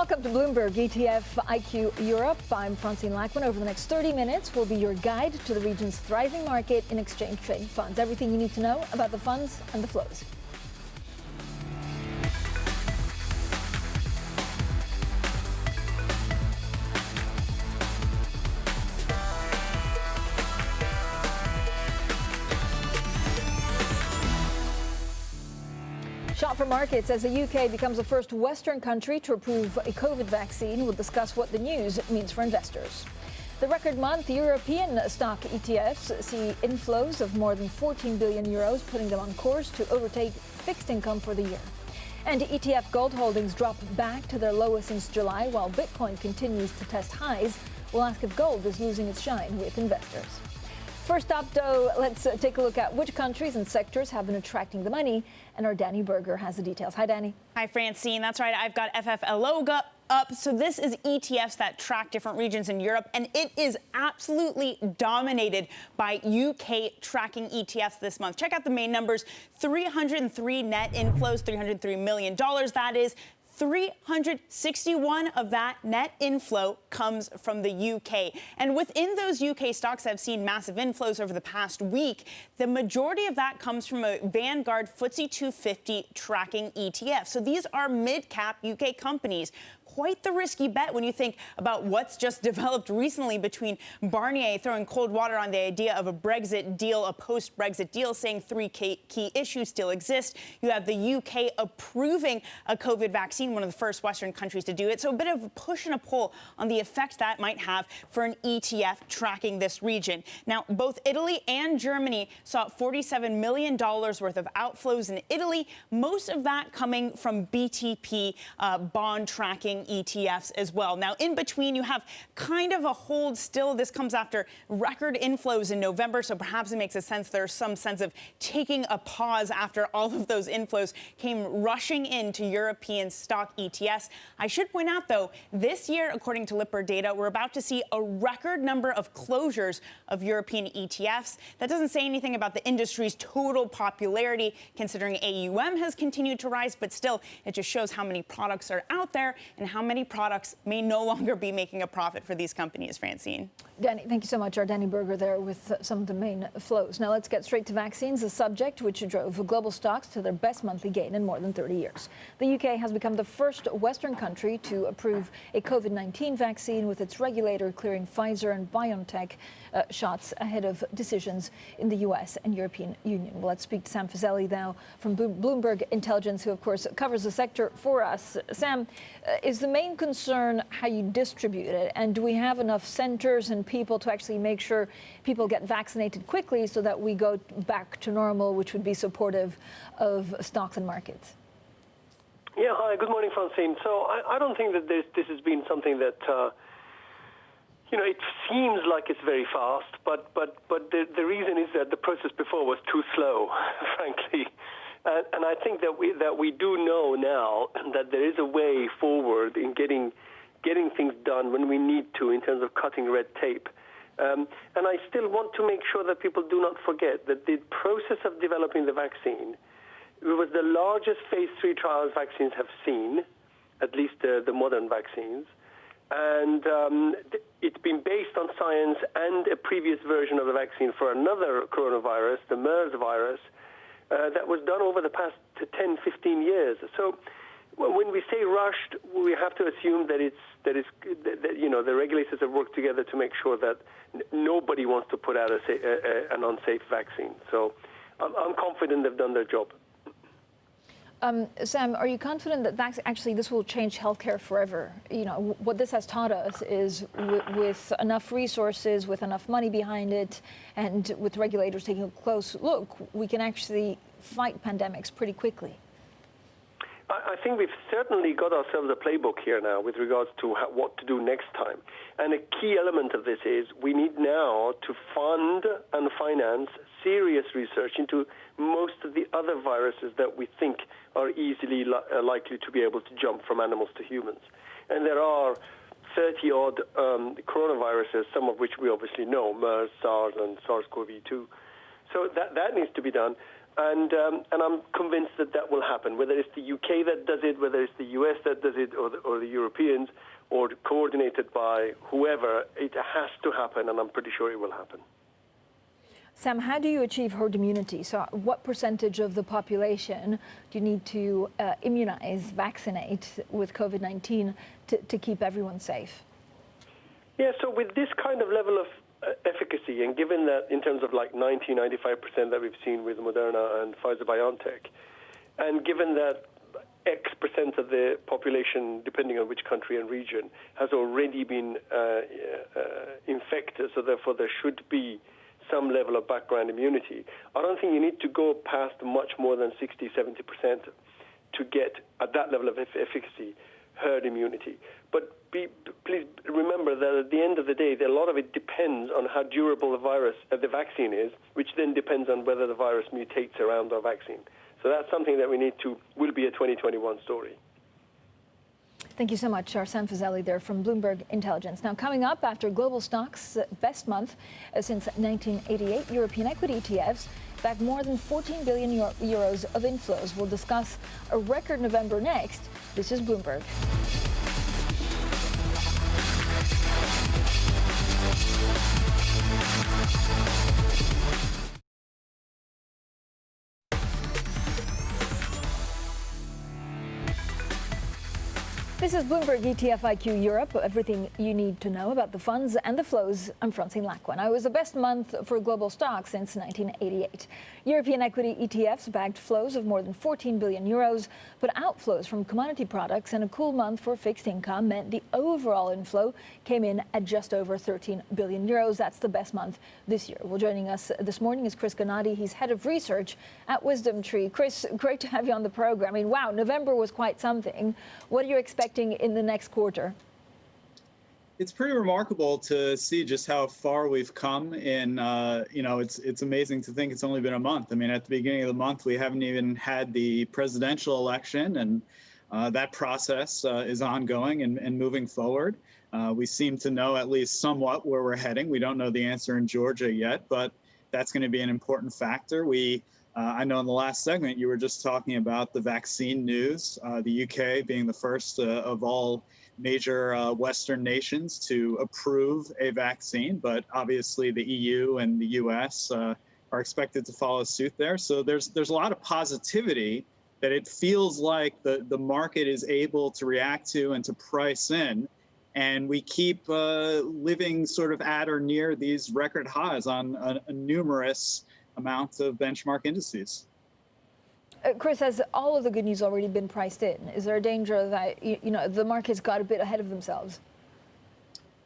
Welcome to Bloomberg ETF IQ Europe. I'm Francine Lacqua. Over the next 30 minutes, will be your guide to the region's thriving market in exchange-traded funds. Everything you need to know about the funds and the flows. Shot for markets as the UK becomes the first Western country to approve a COVID vaccine. We'll discuss what the news means for investors. The record month, European stock ETFs see inflows of more than 14 billion euros, putting them on course to overtake fixed income for the year. And ETF gold holdings drop back to their lowest since July, while Bitcoin continues to test highs. We'll ask if gold is losing its shine with investors. First up, though, let's take a look at which countries and sectors have been attracting the money. And our Danny Berger has the details. Hi, Danny. Hi, Francine. That's right. I've got FFLOGA up. So this is ETFs that track different regions in Europe, and it is absolutely dominated by UK tracking ETFs this month. Check out the main numbers. 303 net inflows, $303 million. That is 361 of that net inflow comes from the UK. And within those UK stocks that have seen massive inflows over the past week, the majority of that comes from a Vanguard FTSE 250 tracking ETF. So these are mid-cap UK companies. Quite the risky bet when you think about what's just developed recently between Barnier throwing cold water on the idea of a Brexit deal, a post-Brexit deal, saying three key issues still exist. You have the UK approving a COVID vaccine, one of the first Western countries to do it. So a bit of a push and a pull on the effect that might have for an ETF tracking this region. Now, both Italy and Germany saw $47 million worth of outflows in Italy, most of that coming from BTP bond tracking ETFs as well. Now, in between, you have kind of a hold still. This comes after record inflows in November, so perhaps it makes a sense there's some sense of taking a pause after all of those inflows came rushing into European stock ETFs. I should point out, though, this year, according to Lipper data, we're about to see a record number of closures of European ETFs. That doesn't say anything about the industry's total popularity, considering AUM has continued to rise, but still, it just shows how many products are out there and how many products may no longer be making a profit for these companies, Francine. Danny, thank you so much. Our Danny Berger there with some of the main flows. Now let's get straight to vaccines, a subject which drove global stocks to their best monthly gain in more than 30 years. The UK has become the first Western country to approve a COVID-19 vaccine, with its regulator clearing Pfizer and BioNTech shots ahead of decisions in the US and European Union. Well, let's speak to Sam Fazeli now from Bloomberg Intelligence, who, of course, covers the sector for us. Sam, is the main concern how you distribute it? And do we have enough centers and people to actually make sure people get vaccinated quickly so that we go back to normal, which would be supportive of stocks and markets? Yeah, hi, good morning, Francine. So I don't think that this has been something that, it seems like it's very fast, but the reason is that the process before was too slow, frankly. And I think that we do know now that there is a way forward in getting things done when we need to in terms of cutting red tape. And I still want to make sure that people do not forget that the process of developing the vaccine, it was the largest phase 3 trials vaccines have seen, at least the modern vaccines. And it's been based on science and a previous version of the vaccine for another coronavirus, the MERS virus, that was done over the past 10, 15 years. So when we say rushed, we have to assume that the regulators have worked together to make sure that nobody wants to put out an unsafe vaccine. So I'm confident they've done their job. Sam, are you confident that actually this will change healthcare forever? What this has taught us is with enough resources, with enough money behind it, and with regulators taking a close look, we can actually fight pandemics pretty quickly. I think we've certainly got ourselves a playbook here now with regards to what to do next time. And a key element of this is we need now to fund and finance serious research into most of the other viruses that we think are easily likely to be able to jump from animals to humans. And there are 30-odd coronaviruses, some of which we obviously know, MERS, SARS, and SARS-CoV-2. So that needs to be done. And I'm convinced that that will happen, whether it's the UK that does it, whether it's the US that does it, or the Europeans, or coordinated by whoever. It has to happen, and I'm pretty sure it will happen. Sam, how do you achieve herd immunity? So what percentage of the population do you need to immunize, vaccinate with COVID-19 to keep everyone safe? Yeah, so with this kind of level of efficacy, and given that in terms of like 90-95% that we've seen with Moderna and Pfizer-BioNTech, and given that X percent of the population, depending on which country and region, has already been infected, so therefore there should be some level of background immunity. I don't think you need to go past much more than 60-70% to get, at that level of efficacy, herd immunity. But please remember that at the end of the day, a lot of it depends on how durable the vaccine is, which then depends on whether the virus mutates around our vaccine. So that's something that will be a 2021 story. Thank you so much, Arsene Fazeli there from Bloomberg Intelligence. Now, coming up after global stocks' best month since 1988, European equity ETFs bagged more than 14 billion euros of inflows. We'll discuss a record November next. This is Bloomberg. This is Bloomberg ETF IQ Europe, everything you need to know about the funds and the flows. I'm Francine Lacqua. Now, it was the best month for global stocks since 1988. European equity ETFs bagged flows of more than 14 billion euros, but outflows from commodity products and a cool month for fixed income meant the overall inflow came in at just over 13 billion euros. That's the best month this year. Well, joining us this morning is Chris Gennady. He's head of research at Wisdom Tree. Chris, great to have you on the program. I mean, wow, November was quite something. What are you expecting in the next quarter? It's pretty remarkable to see just how far we've come in, it's amazing to think it's only been a month. I mean, at the beginning of the month, we haven't even had the presidential election, and that process is ongoing and moving forward. We seem to know at least somewhat where we're heading. We don't know the answer in Georgia yet, but that's going to be an important factor. I know in the last segment, you were just talking about the vaccine news, the UK being the first of all major Western nations to approve a vaccine, but obviously the EU and the US are expected to follow suit there. So there's a lot of positivity that it feels like the market is able to react to and to price in. And we keep living sort of at or near these record highs on a numerous amounts of benchmark indices. Chris, has all of the good news already been priced in? Is there a danger that the markets got a bit ahead of themselves?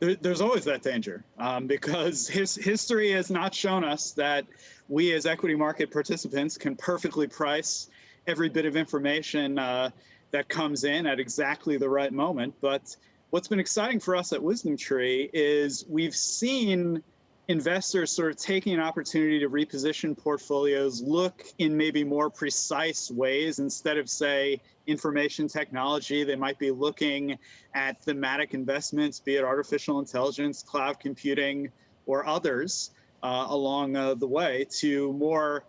There's always that danger because history has not shown us that we as equity market participants can perfectly price every bit of information that comes in at exactly the right moment. But what's been exciting for us at Wisdom Tree is we've seen investors sort of taking an opportunity to reposition portfolios, look in maybe more precise ways. Instead of, say, information technology, they might be looking at thematic investments, be it artificial intelligence, cloud computing, or others along the way to more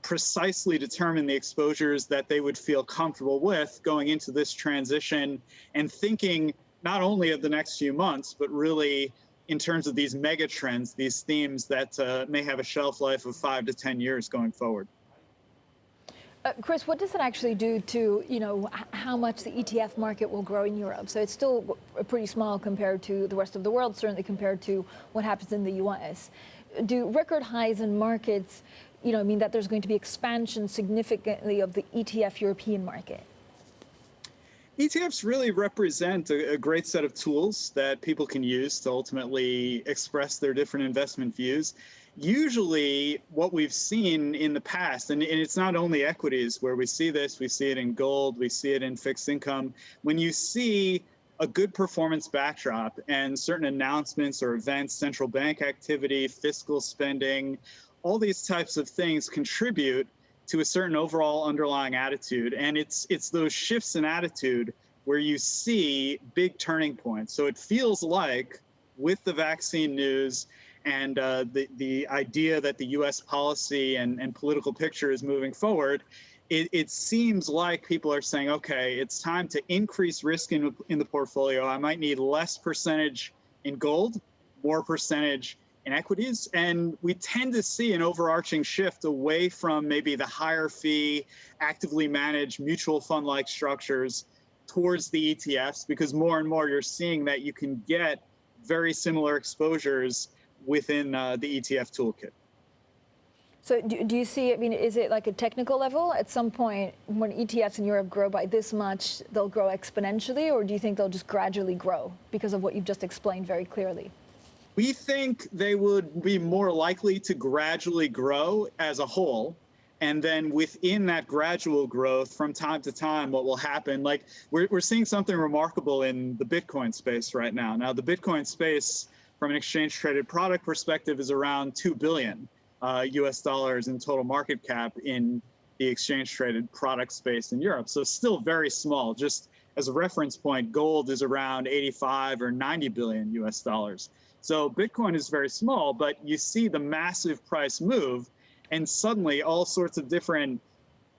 precisely determine the exposures that they would feel comfortable with going into this transition and thinking not only of the next few months, but really in terms of these mega trends, these themes that may have a shelf life of 5 to 10 years going forward. Chris, what does it actually do to, how much the ETF market will grow in Europe? So it's still pretty small compared to the rest of the world, certainly compared to what happens in the US. Do record highs in markets, mean that there's going to be expansion significantly of the ETF European market? ETFs really represent a great set of tools that people can use to ultimately express their different investment views. Usually what we've seen in the past, and it's not only equities where we see this, we see it in gold, we see it in fixed income. When you see a good performance backdrop and certain announcements or events, central bank activity, fiscal spending, all these types of things contribute to a certain overall underlying attitude. And it's those shifts in attitude where you see big turning points. So it feels like with the vaccine news and the idea that the U.S. policy and political picture is moving forward, it seems like people are saying, okay, it's time to increase risk in the portfolio. I might need less percentage in gold, more percentage in equities. And we tend to see an overarching shift away from maybe the higher fee, actively managed mutual fund-like structures towards the ETFs, because more and more you're seeing that you can get very similar exposures within the ETF toolkit. So do you see, I mean, is it like a technical level? At some point, when ETFs in Europe grow by this much, they'll grow exponentially, or do you think they'll just gradually grow because of what you've just explained very clearly? We think they would be more likely to gradually grow as a whole. And then within that gradual growth, from time to time, what will happen, like we're seeing something remarkable in the Bitcoin space right now. Now, the Bitcoin space, from an exchange traded product perspective, is around $2 billion. US dollars in total market cap in the exchange traded product space in Europe. So still very small. Just as a reference point, gold is around 85 or 90 billion US dollars. So Bitcoin is very small, but you see the massive price move, and suddenly all sorts of different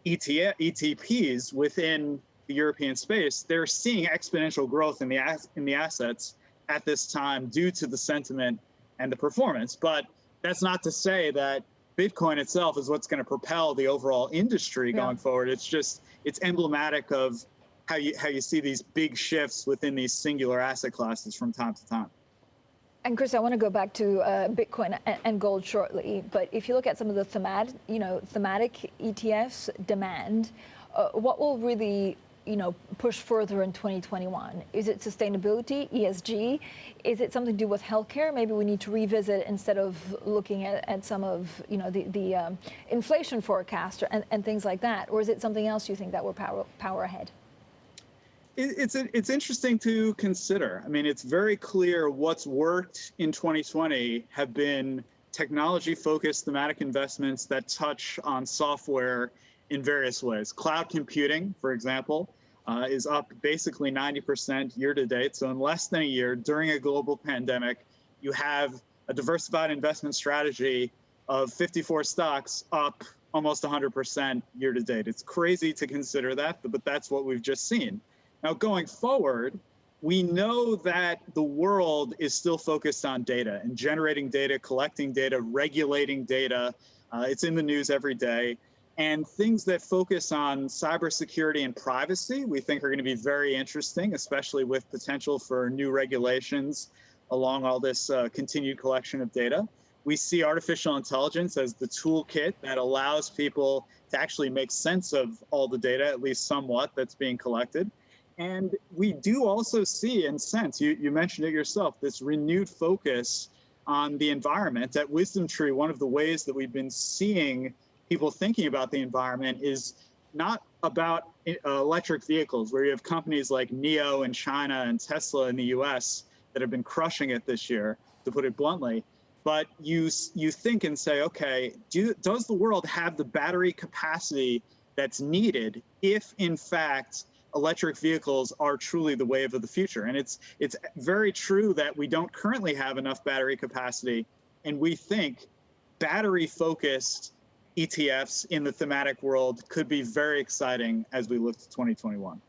ETPs within the European space, they're seeing exponential growth in the assets at this time due to the sentiment and the performance. But that's not to say that Bitcoin itself is what's going to propel the overall industry going forward. It's just, it's emblematic of how you see these big shifts within these singular asset classes from time to time. And Chris, I want to go back to Bitcoin and gold shortly. But if you look at some of the thematic ETFs demand, what will really push further in 2021? Is it sustainability, ESG? Is it something to do with healthcare? Maybe we need to revisit, instead of looking at some of the inflation forecast and things like that. Or is it something else you think that will power ahead? It's interesting to consider. I mean, it's very clear what's worked in 2020 have been technology-focused thematic investments that touch on software in various ways. Cloud computing, for example, is up basically 90% year to date. So in less than a year, during a global pandemic, you have a diversified investment strategy of 54 stocks up almost 100% year to date. It's crazy to consider that, but that's what we've just seen. Now, going forward, we know that the world is still focused on data and generating data, collecting data, regulating data. It's in the news every day. And things that focus on cybersecurity and privacy, we think are going to be very interesting, especially with potential for new regulations along all this continued collection of data. We see artificial intelligence as the toolkit that allows people to actually make sense of all the data, at least somewhat, that's being collected. And we do also see and sense, you mentioned it yourself, this renewed focus on the environment. At WisdomTree, one of the ways that we've been seeing people thinking about the environment is not about electric vehicles, where you have companies like NIO in China and Tesla in the US that have been crushing it this year, to put it bluntly. But you think and say, okay, does the world have the battery capacity that's needed if, in fact, electric vehicles are truly the wave of the future? And it's very true that we don't currently have enough battery capacity, and we think battery-focused ETFs in the thematic world could be very exciting as we look to 2021.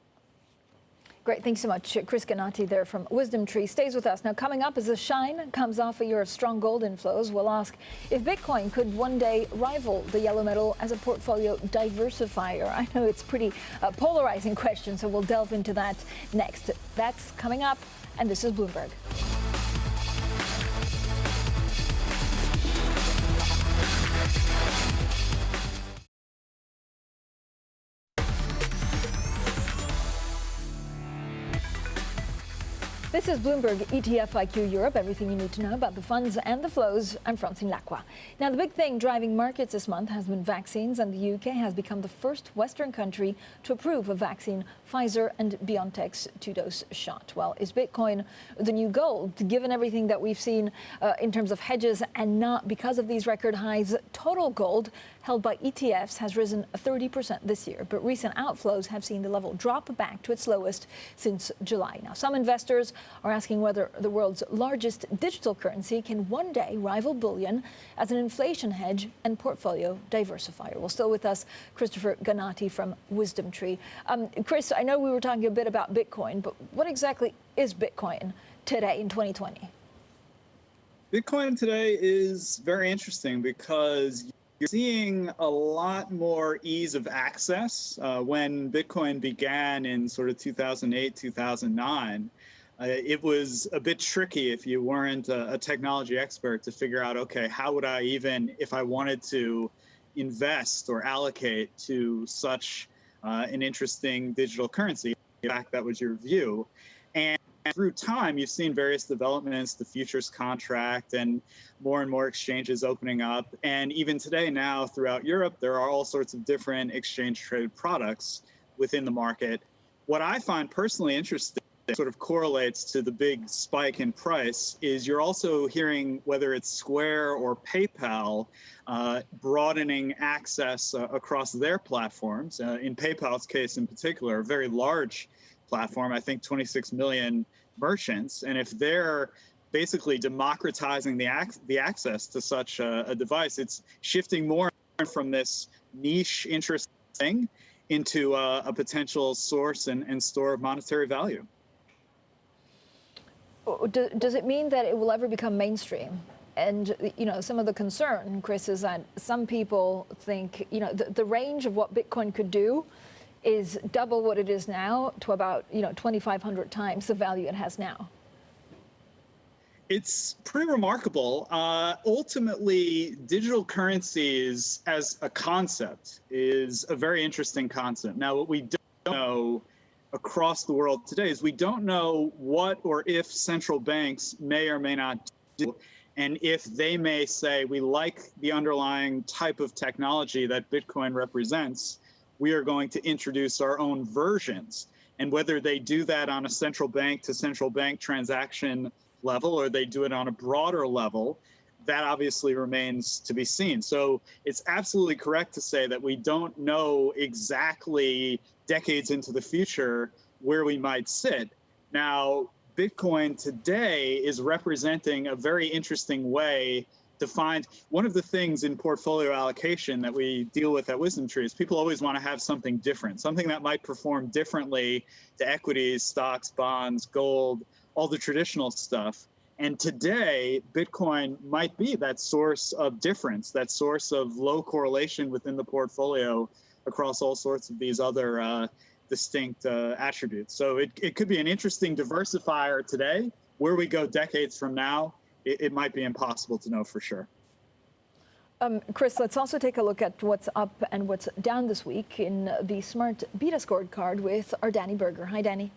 Great, thanks so much. Chris Ganati there from WisdomTree stays with us. Now, coming up, as the shine comes off a year of strong gold inflows, we'll ask if Bitcoin could one day rival the yellow metal as a portfolio diversifier. I know it's pretty polarizing question, so we'll delve into that next. That's coming up, and this is Bloomberg. This is Bloomberg ETF IQ Europe, everything you need to know about the funds and the flows. I'm Francine Lacqua. Now, the big thing driving markets this month has been vaccines, and the UK has become the first Western country to approve a vaccine, Pfizer and BioNTech's 2-dose shot. Well, is Bitcoin the new gold, given everything that we've seen in terms of hedges, and not because of these record highs? Total gold held by ETFs has risen 30% this year, but recent outflows have seen the level drop back to its lowest since July. Now, some investors are asking whether the world's largest digital currency can one day rival bullion as an inflation hedge and portfolio diversifier. Well, still with us, Christopher Ganati from Wisdom Tree. Chris, I know we were talking a bit about Bitcoin, but what exactly is Bitcoin today in 2020? Bitcoin today is very interesting because you're seeing a lot more ease of access. When Bitcoin began in sort of 2008, 2009, it was a bit tricky if you weren't a technology expert to figure out, okay, how would I even, if I wanted to invest or allocate to such an interesting digital currency? In fact, that was your view. And through time, you've seen various developments, the futures contract and more exchanges opening up. And even today now throughout Europe, there are all sorts of different exchange traded products within the market. What I find personally interesting, sort of correlates to the big spike in price, is you're also hearing whether it's Square or PayPal broadening access across their platforms. In PayPal's case in particular, a very large platform, I think 26 million merchants. And if they're basically democratizing the access to such a device, it's shifting more from this niche interest thing into a potential source and store of monetary value. Does it mean that it will ever become mainstream? And, you know, some of the concern, Chris, is that some people think, you know, the range of what Bitcoin could do is double what it is now to about, 2,500 times the value it has now. It's pretty remarkable. Ultimately, digital currencies as a concept is a very interesting concept. Now, what we don't know across the world today is we don't know what or if central banks may or may not do, and if they may say, we like the underlying type of technology that Bitcoin represents, we are going to introduce our own versions. And whether they do that on a central bank to central bank transaction level or they do it on a broader level, that obviously remains to be seen. So it's absolutely correct to say that we don't know exactly decades into the future where we might sit. Now, Bitcoin today is representing a very interesting way to find. One of the things in portfolio allocation that we deal with at Wisdom Tree is people always want to have something different, something that might perform differently to equities, stocks, bonds, gold, all the traditional stuff. And today, Bitcoin might be that source of difference, that source of low correlation within the portfolio across all sorts of these other distinct attributes. So it could be an interesting diversifier today. Where we go decades from now, it might be impossible to know for sure. Chris, let's also take a look at what's up and what's down this week in the Smart Beta Scorecard with our Danny Berger. Hi, Danny.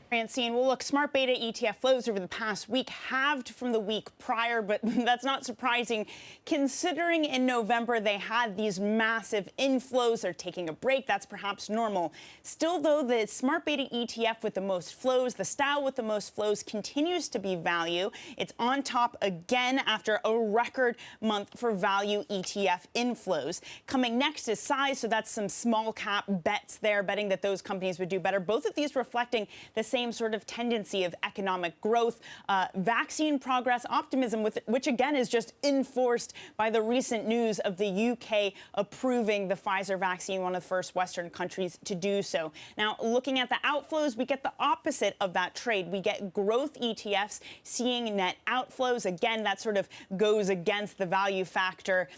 Francine, well, look, smart beta ETF flows over the past week halved from the week prior, but that's not surprising considering in November they had these massive inflows. They're taking a break. That's perhaps normal. Still, though, the smart beta ETF with the most flows, the style with the most flows, continues to be value. It's on top again after a record month for value ETF inflows. Coming next is size, so that's some small cap bets there, betting that those companies would do better. Both of these reflecting the same sort of tendency of economic growth, vaccine progress, optimism, which again is just enforced by the recent news of the UK approving the Pfizer vaccine, one of the first Western countries to do so. Now, looking at the outflows, we get the opposite of that trade. We get growth ETFs seeing net outflows. Again, that sort of goes against the value factor.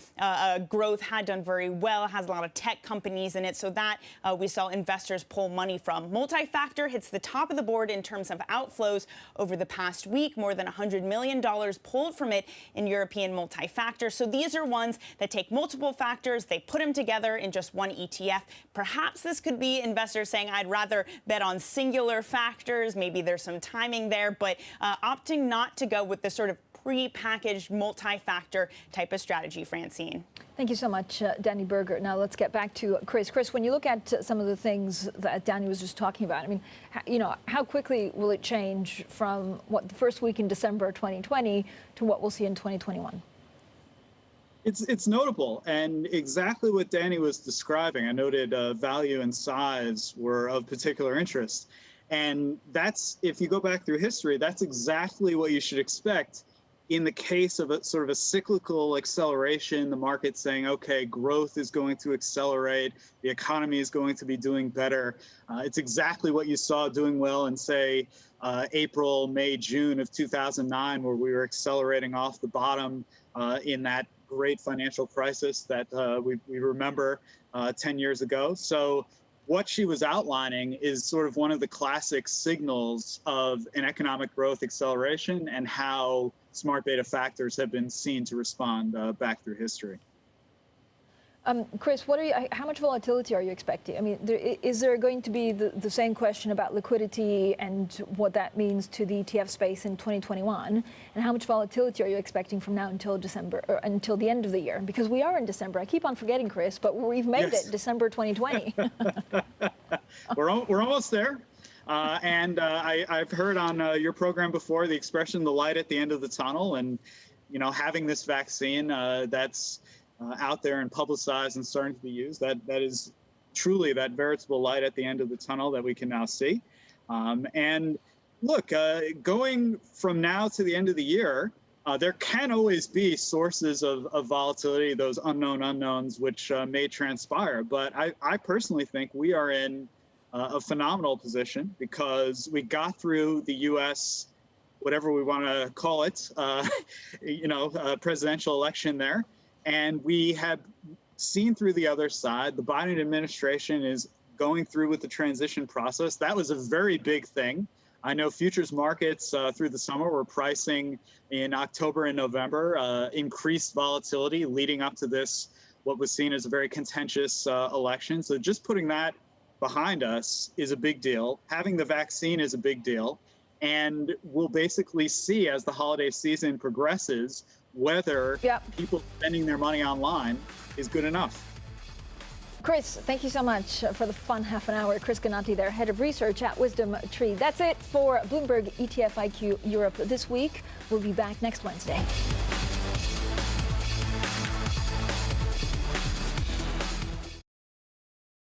Growth had done very well, has a lot of tech companies in it, so that we saw investors pull money from. Multi-factor hits the top of the board in terms of outflows over the past week, more than $100 million pulled from it in European multi-factor. So these are ones that take multiple factors, they put them together in just one ETF. Perhaps this could be investors saying, I'd rather bet on singular factors. Maybe there's some timing there, but opting not to go with the sort of pre-packaged multi-factor type of strategy, Francine. Thank you so much, Danny Berger. Now let's get back to Chris. Chris, when you look at some of the things that Danny was just talking about, I mean, how quickly will it change from what the first week in December 2020 to what we'll see in 2021? It's notable, and exactly what Danny was describing. I noted value and size were of particular interest. And that's, if you go back through history, that's exactly what you should expect in the case of a sort of a cyclical acceleration, the market saying, okay, growth is going to accelerate, the economy is going to be doing better. It's exactly what you saw doing well in, say, April, May, June of 2009, where we were accelerating off the bottom in that great financial crisis that we remember 10 years ago. So what she was outlining is sort of one of the classic signals of an economic growth acceleration and how smart beta factors have been seen to respond back through history. Chris, how much volatility are you expecting? I mean, is there going to be the same question about liquidity and what that means to the ETF space in 2021? And how much volatility are you expecting from now until December, or until the end of the year? Because we are in December. I keep on forgetting, Chris, but we've made it, December 2020. We're almost there. I've heard on your program before the expression, the light at the end of the tunnel. And, you know, having this vaccine that's out there and publicized and starting to be used, that is truly that veritable light at the end of the tunnel that we can now see. And look, going from now to the end of the year, there can always be sources of volatility, those unknown unknowns, which may transpire. But I personally think we are in a phenomenal position because we got through the U.S., whatever we want to call it, presidential election there. And we have seen through the other side. The Biden administration is going through with the transition process. That was a very big thing. I know futures markets through the summer were pricing in October and November, increased volatility leading up to this, what was seen as a very contentious election. So just putting that behind us is a big deal. Having the vaccine is a big deal. And we'll basically see as the holiday season progresses whether people spending their money online is good enough. Chris, thank you so much for the fun half an hour. Chris Ganati there, Head of Research at Wisdom Tree. That's it for Bloomberg ETF IQ Europe this week. We'll be back next Wednesday.